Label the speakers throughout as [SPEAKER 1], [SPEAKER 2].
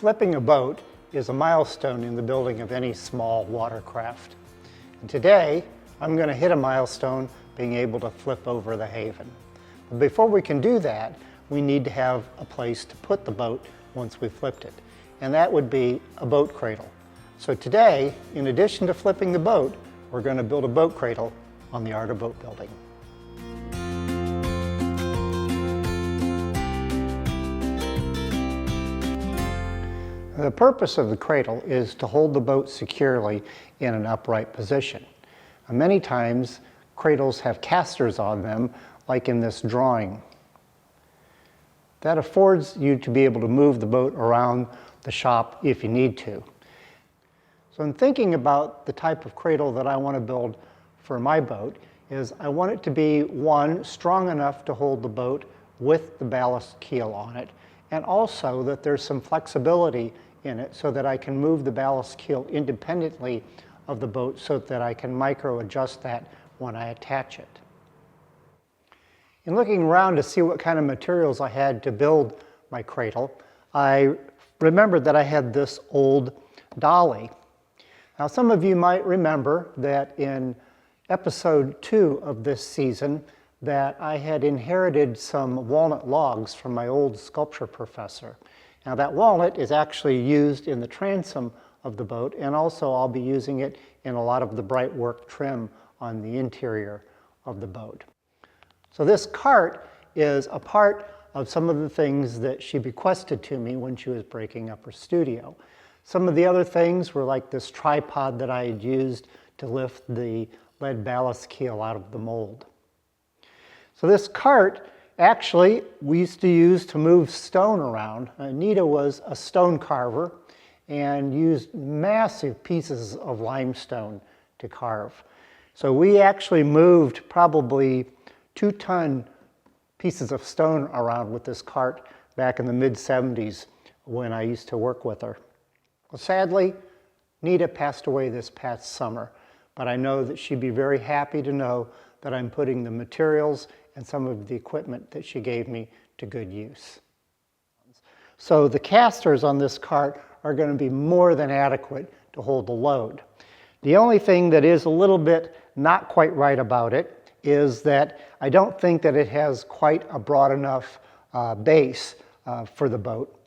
[SPEAKER 1] Flipping a boat is a milestone in the building of any small watercraft. And today, I'm going to hit a milestone being able to flip over the Haven. But before we can do that, we need to have a place to put the boat once we flipped it. And that would be a boat cradle. So today, in addition to flipping the boat, we're going to build a boat cradle on the Art of Boat Building. The purpose of the cradle is to hold the boat securely in an upright position. Many times, cradles have casters on them, like in this drawing. That affords you to be able to move the boat around the shop if you need to. So in thinking about the type of cradle that I want to build for my boat, is I want it to be, one, strong enough to hold the boat with the ballast keel on it, and also that there's some flexibility in it so that I can move the ballast keel independently of the boat so that I can micro adjust that when I attach it. In looking around to see what kind of materials I had to build my cradle, I remembered that I had this old dolly. Now some of you might remember that in episode 2 of this season that I had inherited some walnut logs from my old sculpture professor. Now that walnut is actually used in the transom of the boat, and also I'll be using it in a lot of the bright work trim on the interior of the boat. So this cart is a part of some of the things that she bequested to me when she was breaking up her studio. Some of the other things were like this tripod that I had used to lift the lead ballast keel out of the mold. So this cart, actually, we used to use to move stone around. Anita was a stone carver and used massive pieces of limestone to carve. So we actually moved probably 2-ton pieces of stone around with this cart back in the mid-70s when I used to work with her. Well, sadly, Nita passed away this past summer, but I know that she'd be very happy to know that I'm putting the materials and some of the equipment that she gave me to good use. So the casters on this cart are going to be more than adequate to hold the load. The only thing that is a little bit not quite right about it is that I don't think that it has quite a broad enough base for the boat.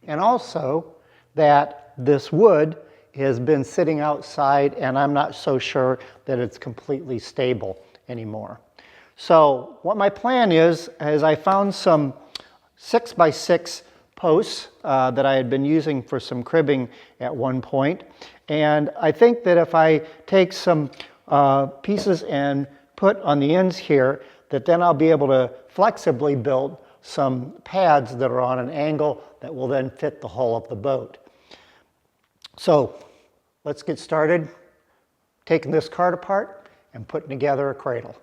[SPEAKER 1] And also that this wood has been sitting outside and I'm not so sure that it's completely stable anymore. So what my plan is I found some 6x6 posts that I had been using for some cribbing at one point. And I think that if I take some pieces and put on the ends here, that then I'll be able to flexibly build some pads that are on an angle that will then fit the hull of the boat. So let's get started taking this cart apart and putting together a cradle.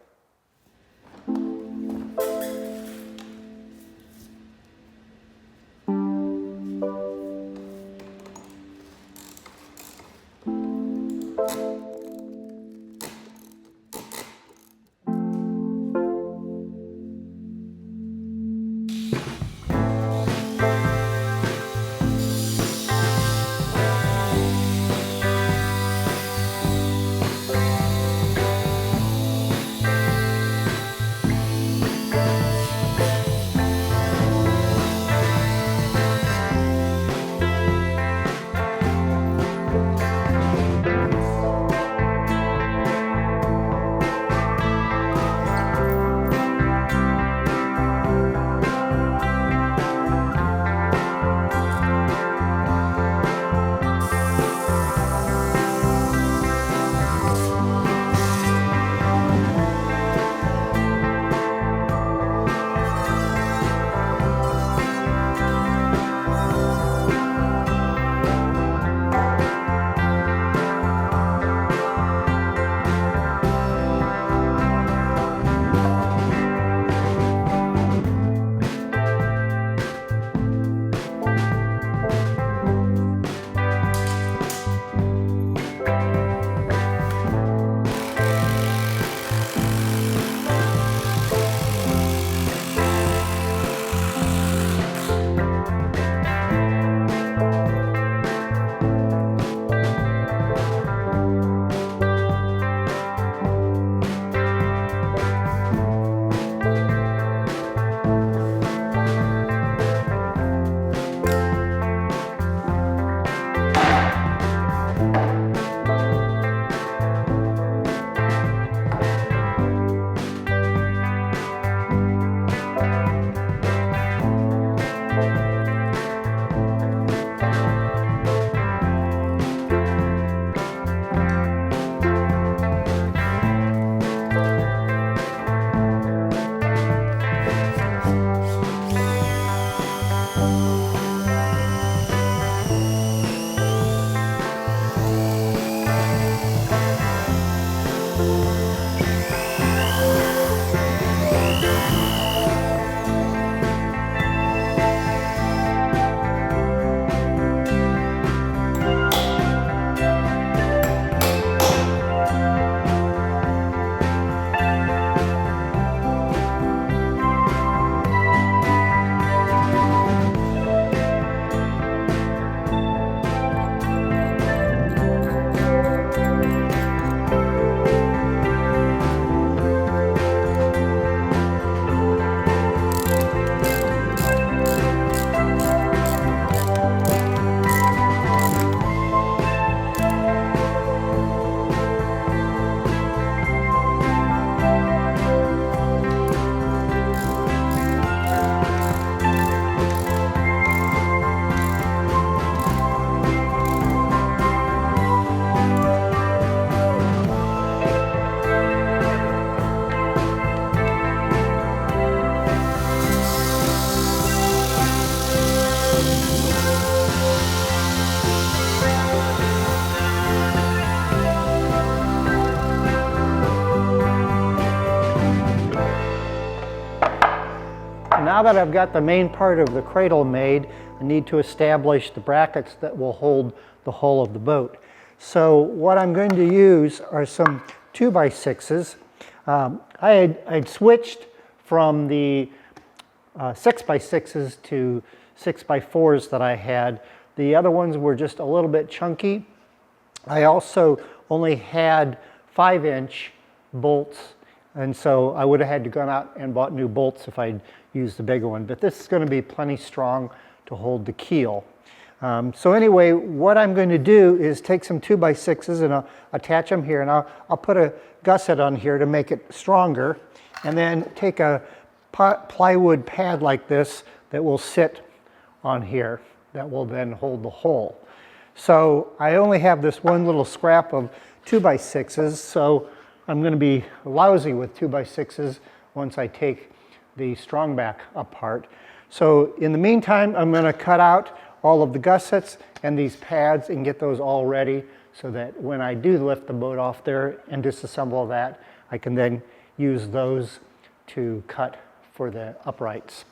[SPEAKER 1] now that I've got the main part of the cradle made, I need to establish the brackets that will hold the hull of the boat. So what I'm going to use are some 2x6s. I'd switched from the 6x6s to 6x4s that I had. The other ones were just a little bit chunky. I also only had 5-inch bolts, and so I would have had to gone out and bought new bolts if I'd used the bigger one. But this is going to be plenty strong to hold the keel. So anyway, what I'm going to do is take some 2x6s and I'll attach them here, and I'll put a gusset on here to make it stronger, and then take a plywood pad like this that will sit on here that will then hold the hull. So I only have this one little scrap of 2x6s, so I'm going to be lousy with 2x6s once I take the strongback apart. So in the meantime, I'm going to cut out all of the gussets and these pads and get those all ready so that when I do lift the boat off there and disassemble that, I can then use those to cut for the uprights.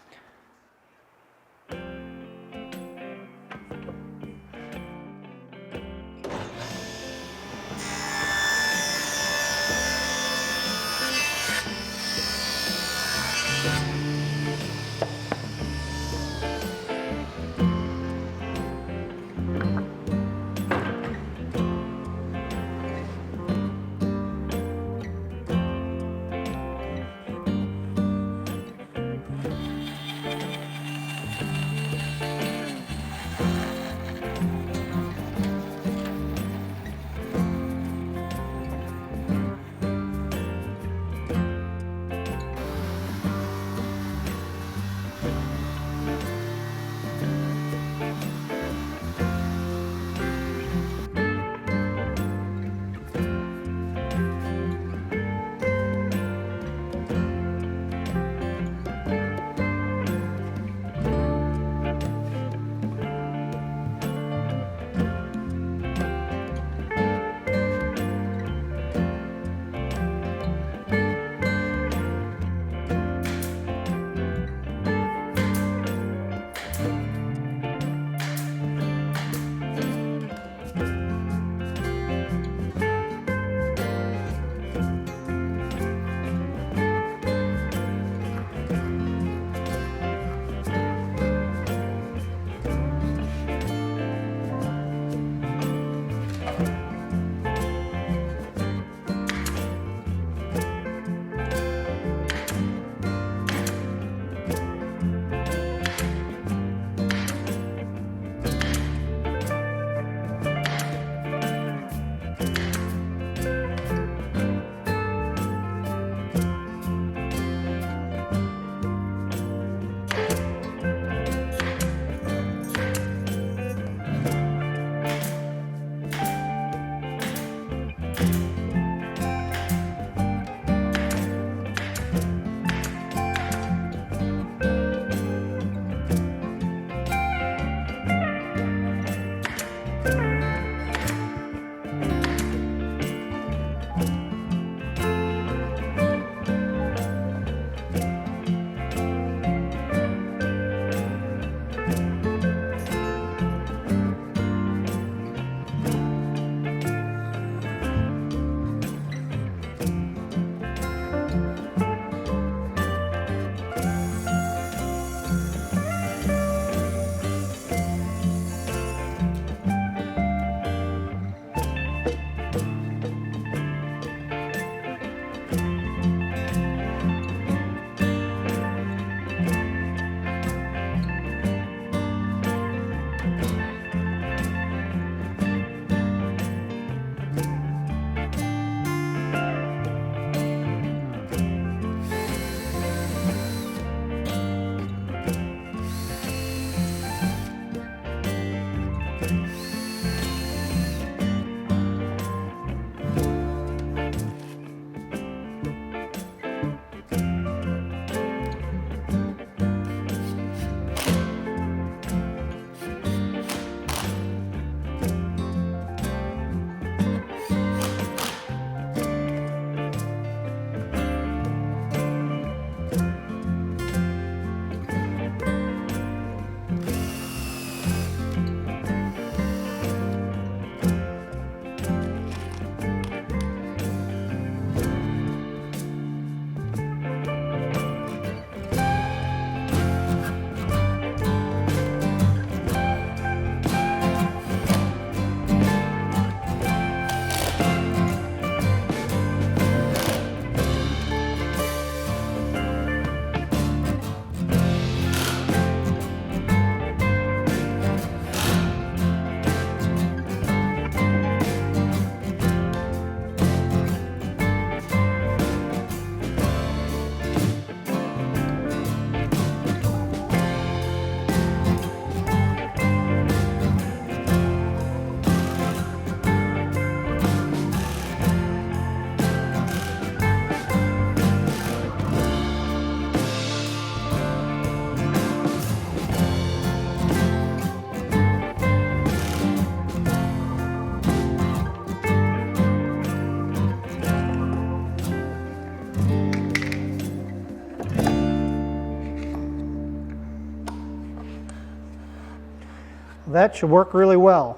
[SPEAKER 1] That should work really well.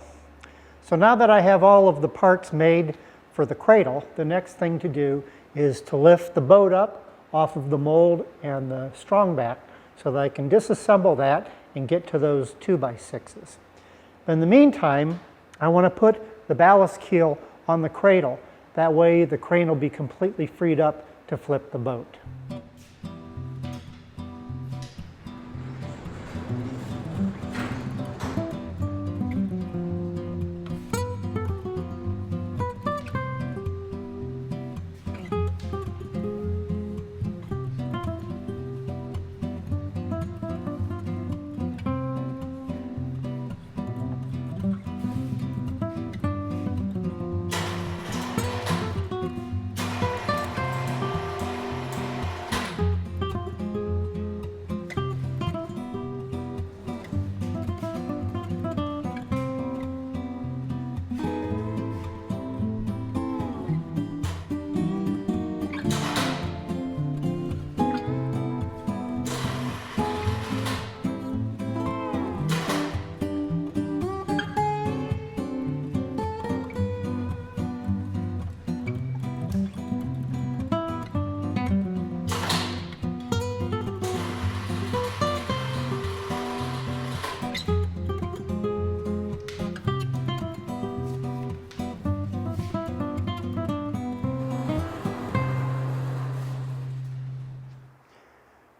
[SPEAKER 1] So now that I have all of the parts made for the cradle, the next thing to do is to lift the boat up off of the mold and the strongback so that I can disassemble that and get to those 2x6s. But in the meantime, I want to put the ballast keel on the cradle. That way the crane will be completely freed up to flip the boat.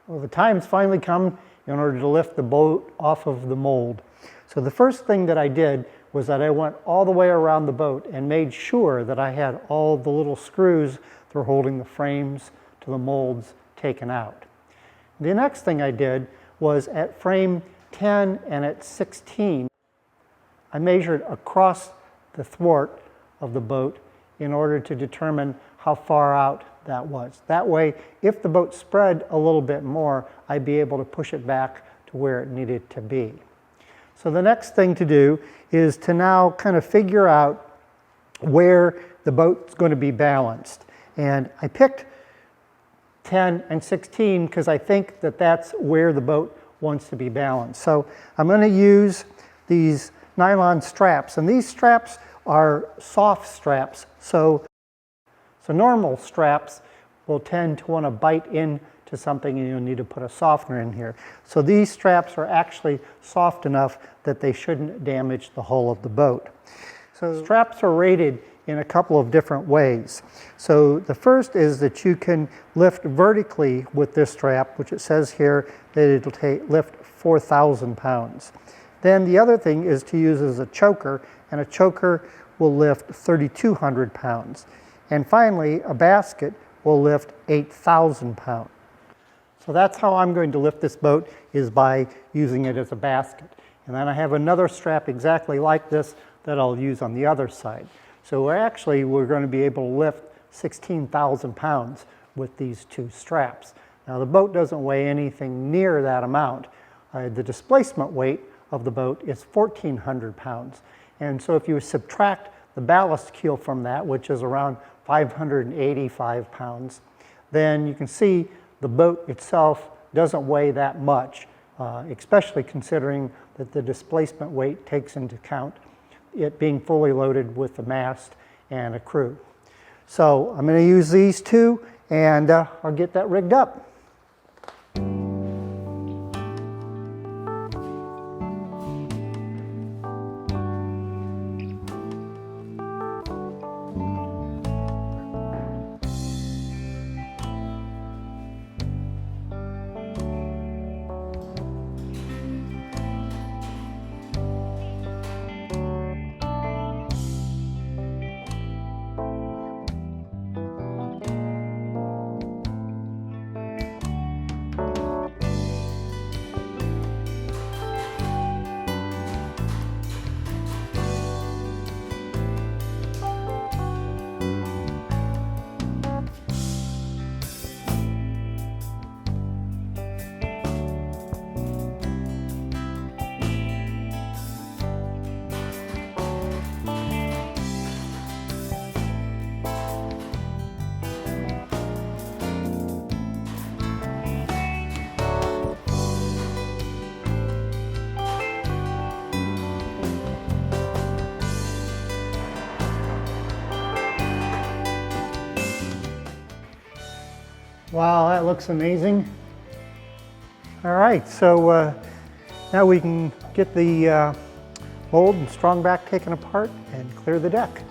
[SPEAKER 1] Well, the time's finally come in order to lift the boat off of the mold. So the first thing that I did was that I went all the way around the boat and made sure that I had all the little screws that were holding the frames to the molds taken out. The next thing I did was at frame 10 and at 16, I measured across the thwart of the boat in order to determine how far out that was. That way, if the boat spread a little bit more, I'd be able to push it back to where it needed to be. So the next thing to do is to now kind of figure out where the boat's going to be balanced. And I picked 10 and 16 because I think that that's where the boat wants to be balanced. So I'm going to use these nylon straps, and these straps are soft straps. So normal straps will tend to want to bite into something and you'll need to put a softener in here. So these straps are actually soft enough that they shouldn't damage the hull of the boat. So straps are rated in a couple of different ways. So the first is that you can lift vertically with this strap, which it says here that it'll lift 4,000 pounds. Then the other thing is to use as a choker, and a choker will lift 3,200 pounds. And finally, a basket will lift 8,000 pounds. So that's how I'm going to lift this boat, is by using it as a basket. And then I have another strap exactly like this that I'll use on the other side. So we're going to be able to lift 16,000 pounds with these two straps. Now the boat doesn't weigh anything near that amount. The displacement weight of the boat is 1,400 pounds. And so if you subtract the ballast keel from that, which is around 585 pounds, then you can see the boat itself doesn't weigh that much, especially considering that the displacement weight takes into account it being fully loaded with the mast and a crew. So I'm going to use these two, and I'll get that rigged up. Wow, that looks amazing. All right, so now we can get the mold and strong back taken apart and clear the deck.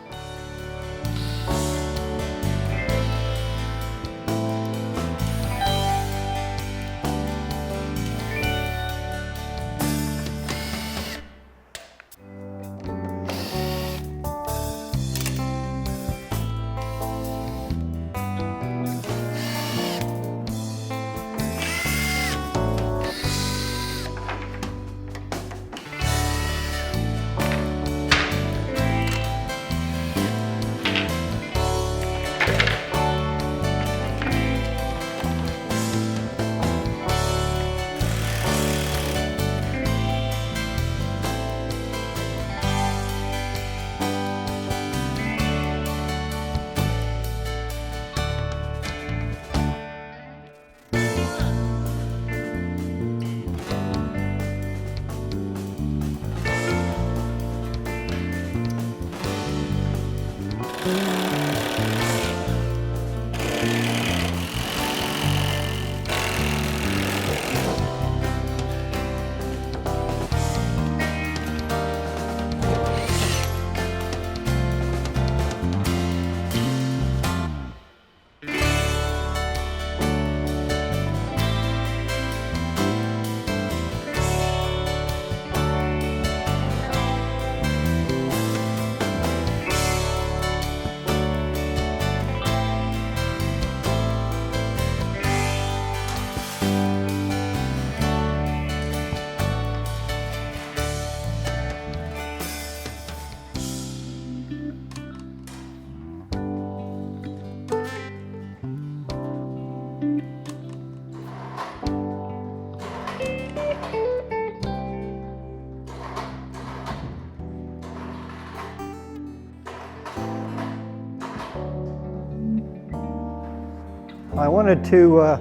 [SPEAKER 1] I wanted to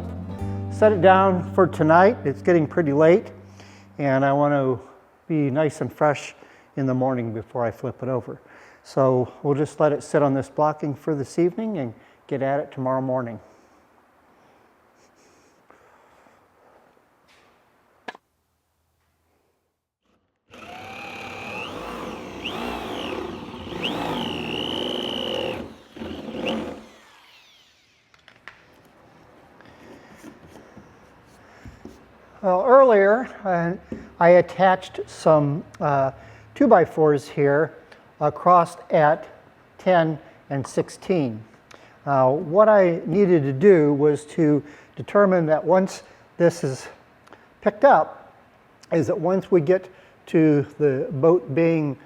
[SPEAKER 1] set it down for tonight. It's getting pretty late, and I want to be nice and fresh in the morning before I flip it over. So we'll just let it sit on this blocking for this evening and get at it tomorrow morning. Well, earlier I attached some 2x4s here across at 10 and 16. What I needed to do was to determine that once this is picked up, is that once we get to the boat being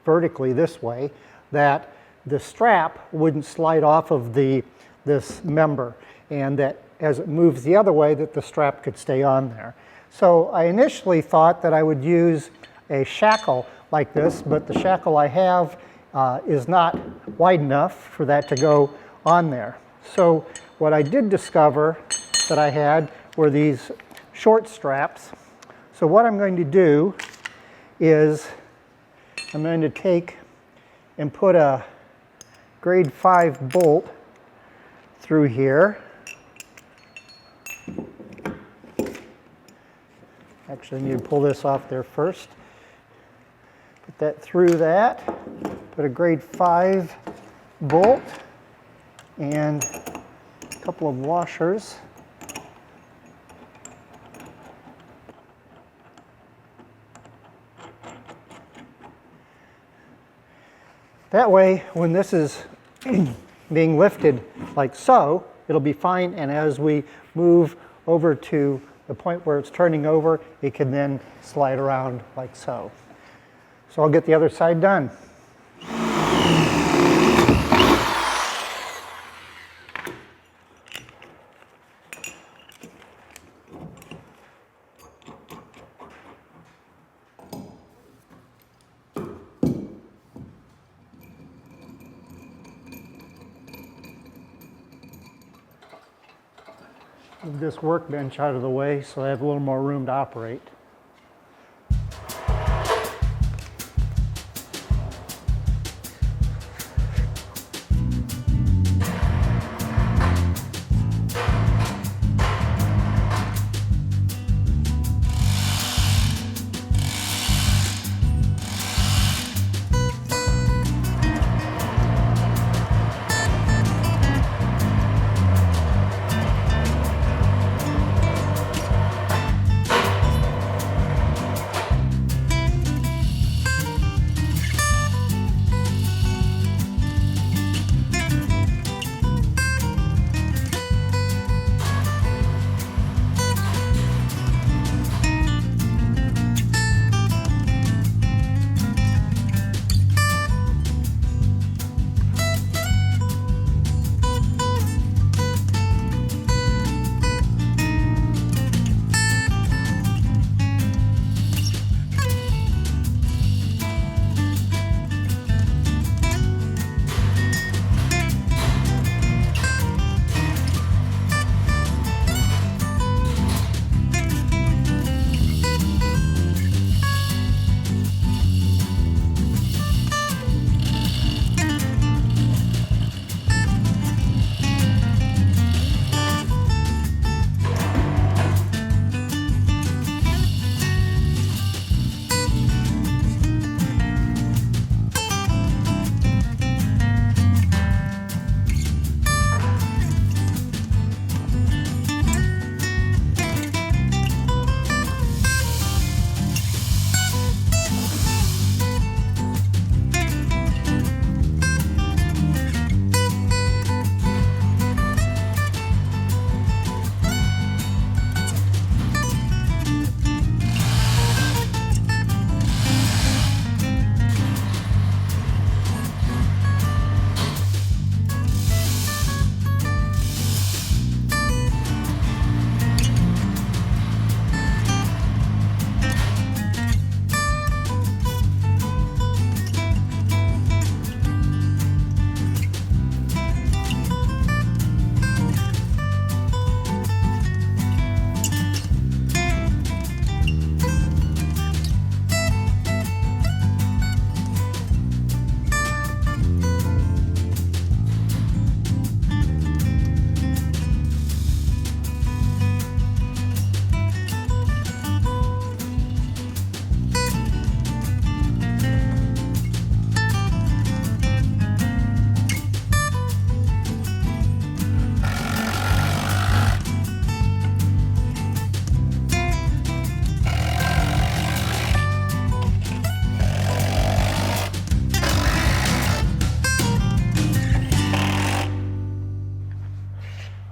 [SPEAKER 1] vertically this way, that the strap wouldn't slide off of this member, and that as it moves the other way, that the strap could stay on there. So I initially thought that I would use a shackle like this, but the shackle I have is not wide enough for that to go on there. So what I did discover that I had were these short straps. So what I'm going to do is I'm going to take and put a grade 5 bolt through here. Actually, I need to pull this off there first. Put that through that. Put a grade 5 bolt and a couple of washers. That way, when this is being lifted like so, it'll be fine, and as we move over to the point where it's turning over, it can then slide around like so. So I'll get the other side done. Move this workbench out of the way so I have a little more room to operate.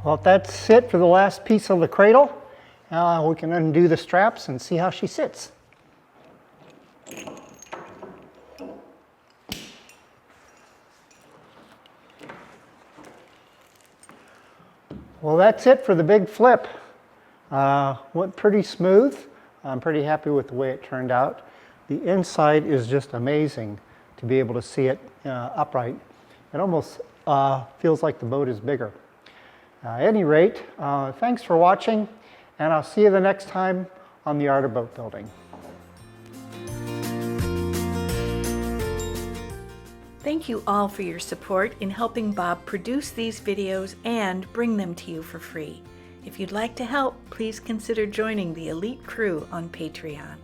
[SPEAKER 1] Well, that's it for the last piece of the cradle. We can undo the straps and see how she sits. Well, that's it for the big flip. Went pretty smooth. I'm pretty happy with the way it turned out. The inside is just amazing to be able to see it upright. It almost feels like the boat is bigger. At any rate, thanks for watching, and I'll see you the next time on The Art of Boat Building.
[SPEAKER 2] Thank you all for your support in helping Bob produce these videos and bring them to you for free. If you'd like to help, please consider joining the elite crew on Patreon.